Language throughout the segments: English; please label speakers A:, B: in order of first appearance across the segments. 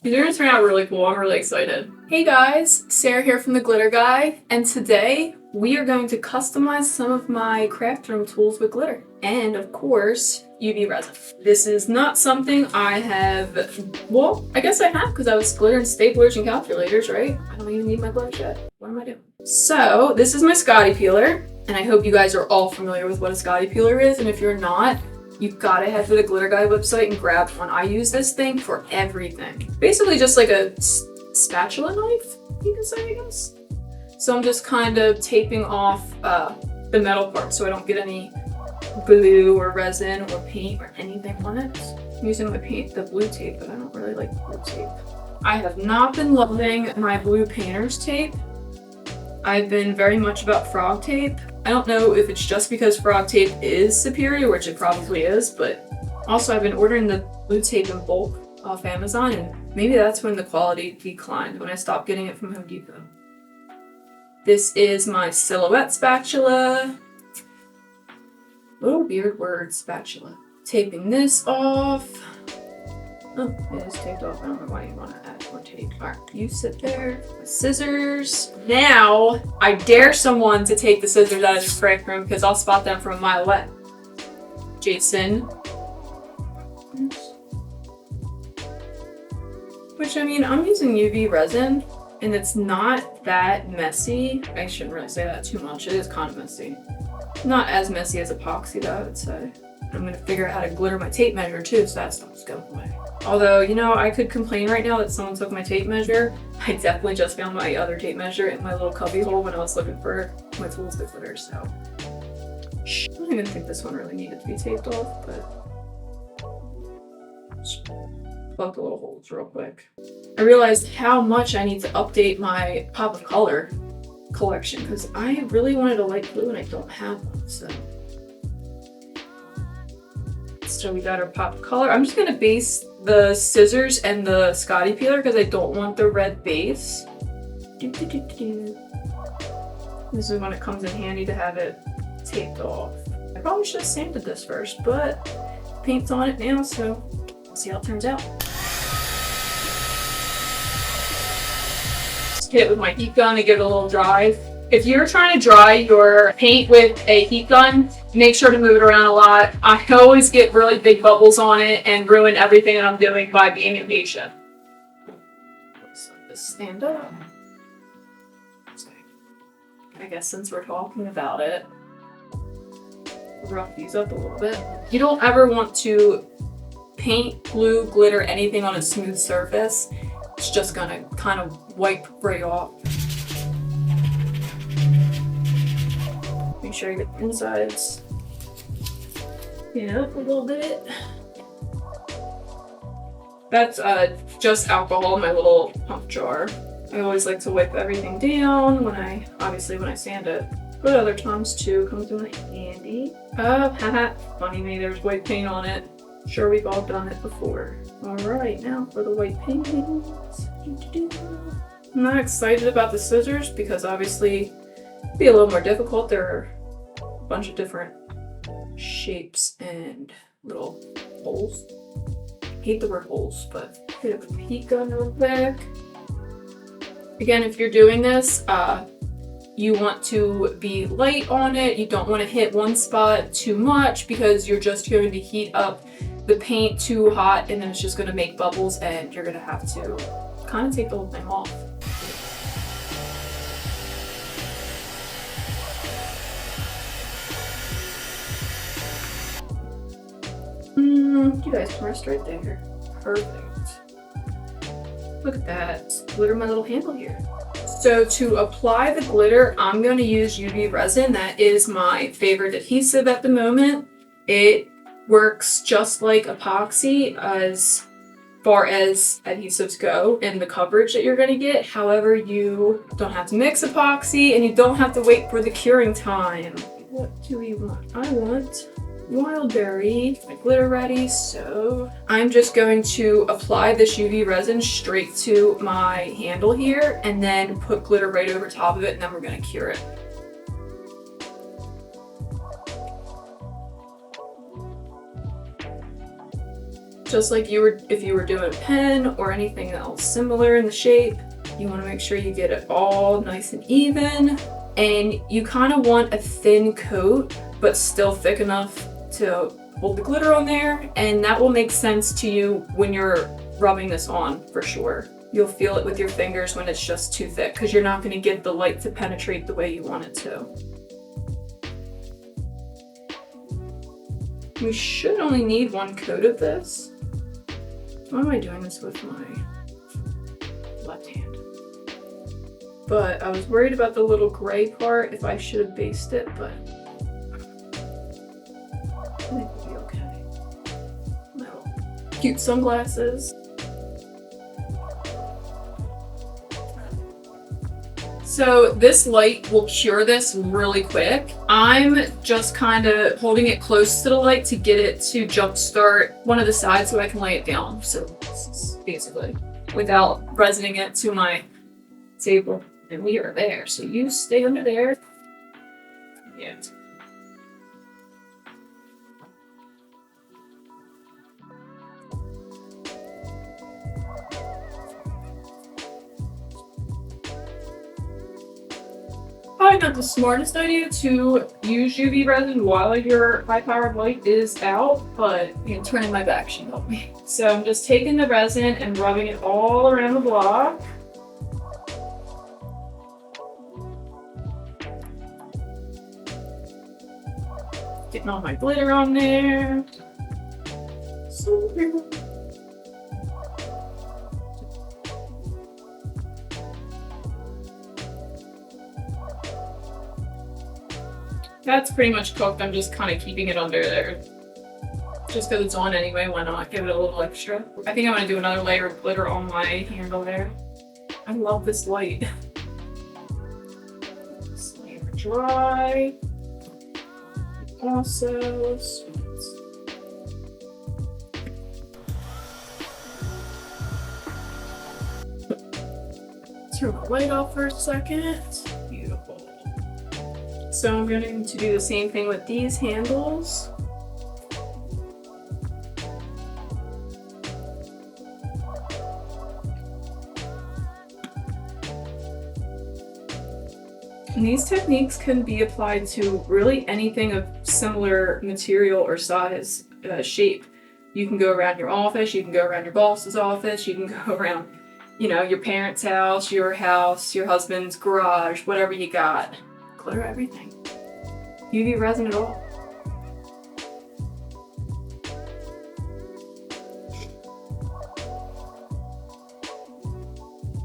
A: These are gonna turn out really cool. I'm really excited. Hey guys, Sarah here from The Glitter Guy, and today we are going to customize some of my craft room tools with glitter. And of course, UV resin. This is not something I have, well, I guess I have because I was glitter and staplers and calculators, right? I don't even need my gloves yet. What am I doing? So this is my Scotty peeler, and I hope you guys are all familiar with what a Scotty peeler is, and if you're not, you've got to head to the Glitter Guy website and grab one. I use this thing for everything. Basically just like a spatula knife, you can say, I guess. So I'm just kind of taping off the metal part so I don't get any glue or resin or paint or anything on it. I'm using the blue tape, but I don't really like blue tape. I have not been loving my blue painter's tape. I've been very much about frog tape. I don't know if it's just because frog tape is superior, which it probably is, but also I've been ordering the blue tape in bulk off Amazon, and maybe that's when the quality declined, when I stopped getting it from Home Depot. This is my Silhouette spatula. Little weird word, spatula. Taping this off. Oh, it is taped off. I don't know why you want to add more tape. Alright, you sit there. Scissors. Now, I dare someone to take the scissors out of the craft room because I'll spot them from a mile away. Jason. Which, I mean, I'm using UV resin and it's not that messy. I shouldn't really say that too much. It is kind of messy. Not as messy as epoxy though, I would say. I'm gonna figure out how to glitter my tape measure too, so that stuff's going away. Although, you know, I could complain right now that someone took my tape measure. I definitely just found my other tape measure in my little cubby hole when I was looking for my tools to glitter, so. I don't even think this one really needed to be taped off, but just plug the little holes real quick. I realized how much I need to update my Pop of Color collection because I really wanted a light blue and I don't have one, so. So we got our Pop of Color. I'm just gonna base the scissors and the Scotty peeler because I don't want the red base. This is when it comes in handy to have it taped off. I probably should have sanded this first, but paint's on it now, so we'll see how it turns out. Just hit it with my heat gun to give it a little dry. If you're trying to dry your paint with a heat gun, make sure to move it around a lot. I always get really big bubbles on it and ruin everything that I'm doing by being impatient. Let's let this stand up. I guess since we're talking about it, rough these up a little bit. You don't ever want to paint, glue, glitter, anything on a smooth surface. It's just gonna kind of wipe right off. Make sure you get the insides. Yeah, up a little bit. That's just alcohol in my little pump jar. I always like to wipe everything down when I sand it. But other times too, comes in handy. Oh, haha, funny me, there's white paint on it. Sure, we've all done it before. Alright, now for the white paint. I'm not excited about the scissors because obviously it'd be a little more difficult. There are a bunch of different shapes and little holes. I hate the word holes, but hit a heat gun real quick. Again, if you're doing this, you want to be light on it. You don't want to hit one spot too much because you're just going to heat up the paint too hot and then it's just going to make bubbles and you're going to have to kind of take the whole thing off. You guys can rest right there. Perfect. Look at that. Glitter my little handle here. So to apply the glitter, I'm going to use UV resin. That is my favorite adhesive at the moment. It works just like epoxy as far as adhesives go and the coverage that you're going to get. However, you don't have to mix epoxy and you don't have to wait for the curing time. What do we want? I want Wild Berry. My glitter ready, so I'm just going to apply this UV resin straight to my handle here and then put glitter right over top of it and then we're going to cure it. Just like if you were doing a pen or anything else similar in the shape, you want to make sure you get it all nice and even. And you kind of want a thin coat, but still thick enough to hold the glitter on there. And that will make sense to you when you're rubbing this on, for sure. You'll feel it with your fingers when it's just too thick, because you're not going to get the light to penetrate the way you want it to. We should only need one coat of this. Why am I doing this with my left hand? But I was worried about the little gray part, if I should have based it, but I think we'll be okay. Little cute sunglasses. So this light will cure this really quick. I'm just kind of holding it close to the light to get it to jumpstart one of the sides so I can lay it down. So this is basically without resining it to my table. And we are there. So you stay under there. Yeah. Probably not the smartest idea to use UV resin while your high-powered light is out, but turning my back should help me. So I'm just taking the resin and rubbing it all around the block. Getting all my glitter on there. So weird. That's pretty much cooked. I'm just kind of keeping it under there. Just because it's on anyway, why not give it a little extra? I think I'm going to do another layer of glitter on my handle there. I love this light. This layer dry. Also, turn the light off for a second. Beautiful. So I'm going to do the same thing with these handles. And these techniques can be applied to really anything of similar material or size, shape. You can go around your office, you can go around your boss's office, you can go around, your parents' house, your husband's garage, whatever you got. Glitter everything. UV resin it all.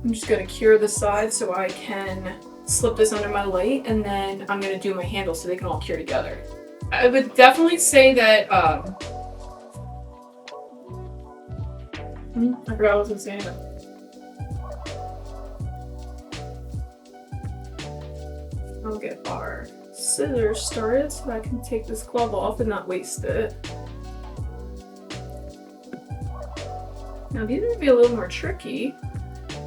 A: I'm just gonna cure the side so I can slip this under my light, and then I'm gonna do my handles so they can all cure together. I would definitely say that, I forgot what I was gonna say. I'll get our scissors started so I can take this glove off and not waste it. Now these are gonna be a little more tricky.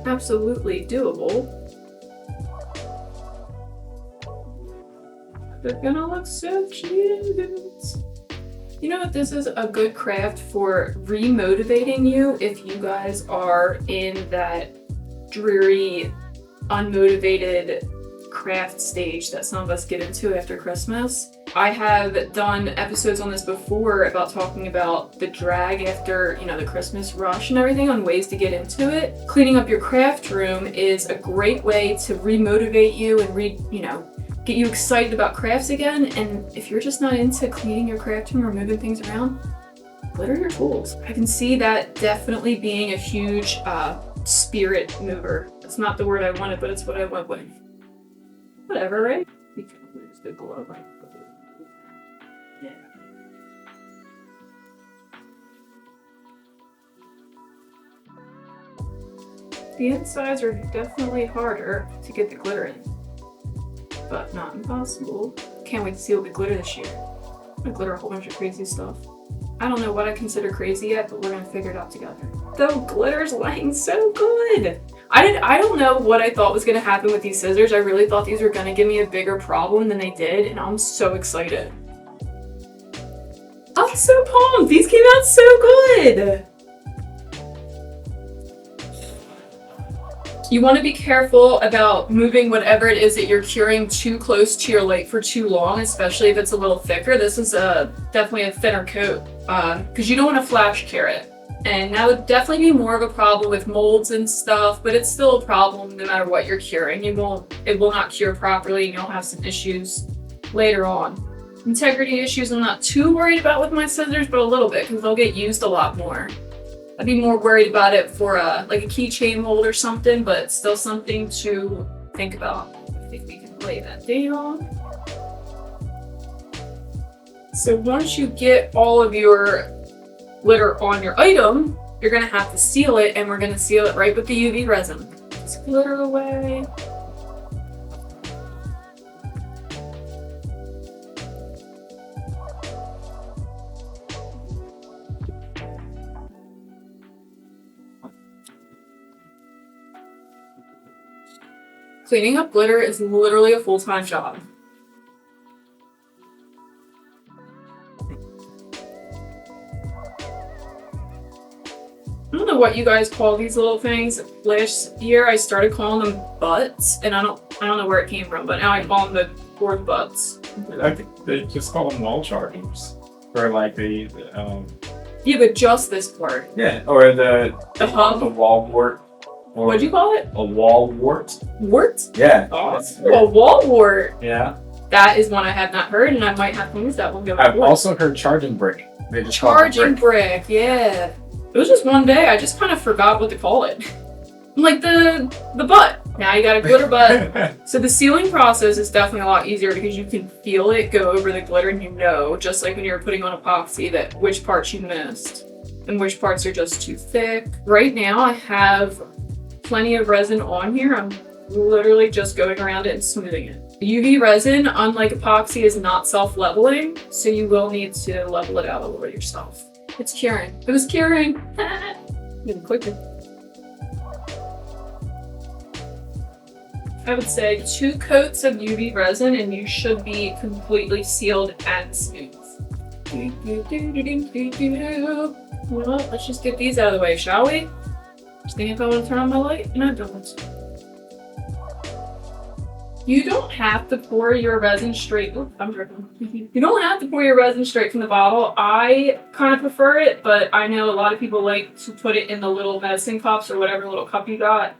A: Absolutely doable. They're gonna look so cute. You know what, this is a good craft for re-motivating you if you guys are in that dreary, unmotivated craft stage that some of us get into after Christmas. I have done episodes on this before about talking about the drag after, the Christmas rush and everything, on ways to get into it. Cleaning up your craft room is a great way to re-motivate you and get you excited about crafts again. And if you're just not into cleaning your craft room or moving things around, glitter your tools. I can see that definitely being a huge spirit mover. It's not the word I wanted, but it's what I went with. Whatever, right? We can lose the glove. Yeah. The insides are definitely harder to get the glitter in, but not impossible. Can't wait to see what we glitter this year. I'm gonna glitter a whole bunch of crazy stuff. I don't know what I consider crazy yet, but we're gonna figure it out together. The glitter's laying so good. I don't know what I thought was gonna happen with these scissors. I really thought these were gonna give me a bigger problem than they did, and I'm so excited. I'm so pumped! These came out so good! You want to be careful about moving whatever it is that you're curing too close to your light for too long, especially if it's a little thicker. This is definitely a thinner coat because you don't want to flash cure it. And that would definitely be more of a problem with molds and stuff, but it's still a problem no matter what you're curing. It will not cure properly and you'll have some issues later on. Integrity issues I'm not too worried about with my scissors, but a little bit because they'll get used a lot more. I'd be more worried about it for like a keychain mold or something, but it's still something to think about. I think we can lay that down. So once you get all of your glitter on your item, you're gonna have to seal it, and we're gonna seal it right with the UV resin. Just glitter away. Cleaning up glitter is literally a full-time job. I don't know what you guys call these little things. Last year I started calling them butts, and I don't know where it came from, but now I call them the board butts.
B: I think they just call them wall chargers. Or like the
A: Yeah, but just this part.
B: yeah, or the
A: hub?
B: the wall wart. Or
A: What'd you call it?
B: a wall wart?
A: Wart?
B: Yeah.
A: Oh,
B: that's
A: a wall wart.
B: Yeah.
A: That is one I have not heard, and I might have to use that one going
B: I've
A: forward.
B: also heard charging brick. They just call it
A: Charging
B: brick.
A: brick, yeah. It was just one day, I just kind of forgot what to call it. Like the butt. Now you got a glitter butt. So the sealing process is definitely a lot easier because you can feel it go over the glitter and you know, just like when you're putting on epoxy, that which parts you missed and which parts are just too thick. Right now I have plenty of resin on here. I'm literally just going around it and smoothing it. UV resin, unlike epoxy, is not self-leveling, so you will need to level it out a little yourself. It's curing. It was curing. Even quicker. I would say 2 coats of UV resin and you should be completely sealed and smooth. Well, let's just get these out of the way, shall we? Just thinking if I want to turn on my light, and I don't. You don't have to pour your resin straight. Oh, I'm dripping. You don't have to pour your resin straight from the bottle. I kind of prefer it, but I know a lot of people like to put it in the little medicine cups or whatever little cup you got,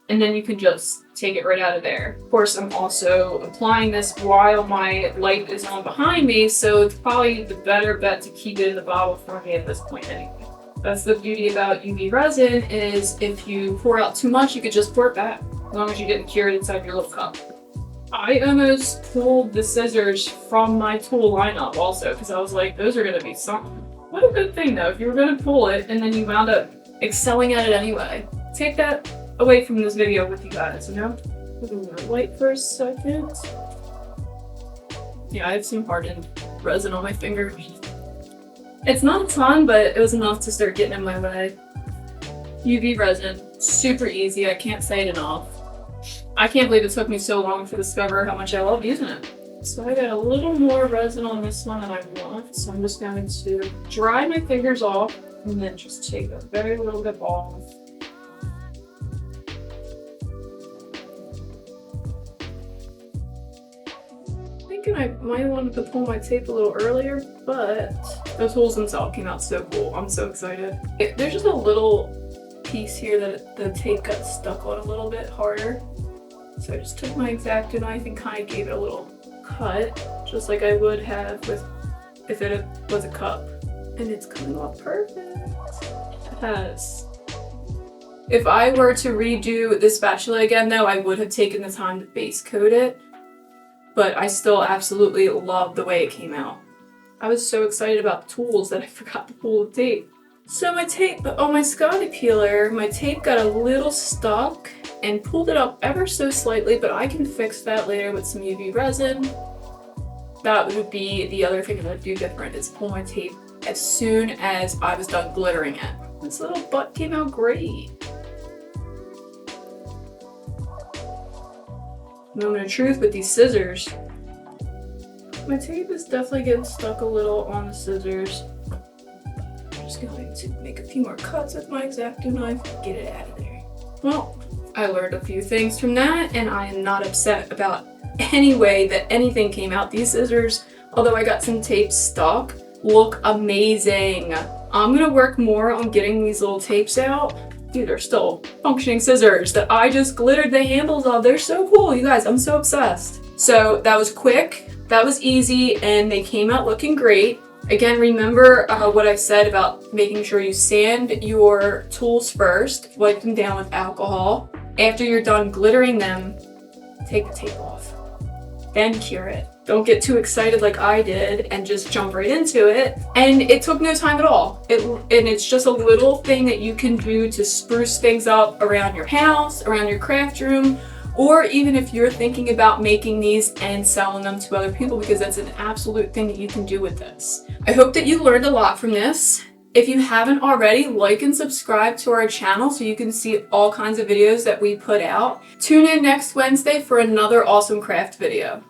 A: and then you can just take it right out of there. Of course, I'm also applying this while my light is on behind me, so it's probably the better bet to keep it in the bottle for me at this point anyway. That's the beauty about UV resin, is if you pour out too much, you could just pour it back, as long as you didn't cure it inside your little cup. I almost pulled the scissors from my tool lineup also, because I was like, those are going to be something. What a good thing though, if you were going to pull it and then you wound up excelling at it anyway. Take that away from this video with you guys, you know? Light for a second. Yeah, I have some hardened resin on my finger. It's not a ton, but it was enough to start getting in my way. UV resin, super easy, I can't say it enough. I can't believe it took me so long to discover how much I love using it. So I got a little more resin on this one than I want, so I'm just going to dry my fingers off and then just take a very little bit off. Thinking I might want to pull my tape a little earlier, but the tools themselves came out so cool. I'm so excited. There's just a little piece here that the tape got stuck on a little bit harder. So I just took my X-Acto knife and kind of gave it a little cut, just like I would have with if it was a cup. And it's coming off perfect. Yes. If I were to redo this spatula again though, I would have taken the time to base coat it. But I still absolutely love the way it came out. I was so excited about the tools that I forgot to pull the tape. So my tape, on my Scotty peeler, my tape got a little stuck and pulled it up ever so slightly, but I can fix that later with some UV resin. That would be the other thing that I'd do different, is pull my tape as soon as I was done glittering it. This little butt came out great. Moment of truth with these scissors. My tape is definitely getting stuck a little on the scissors. I'm just going to make a few more cuts with my X-Acto knife and get it out of there. Well, I learned a few things from that, and I am not upset about any way that anything came out. These scissors, although I got some tape stuck, look amazing. I'm gonna work more on getting these little tapes out. Dude, they're still functioning scissors that I just glittered the handles of. They're so cool, you guys. I'm so obsessed. So that was quick, that was easy, and they came out looking great. Again, remember what I said about making sure you sand your tools first, wipe them down with alcohol. After you're done glittering them, take the tape off, then cure it. Don't get too excited like I did and just jump right into it. And it took no time at all. And it's just a little thing that you can do to spruce things up around your house, around your craft room, or even if you're thinking about making these and selling them to other people, because that's an absolute thing that you can do with this. I hope that you learned a lot from this. If you haven't already, like and subscribe to our channel so you can see all kinds of videos that we put out. Tune in next Wednesday for another awesome craft video.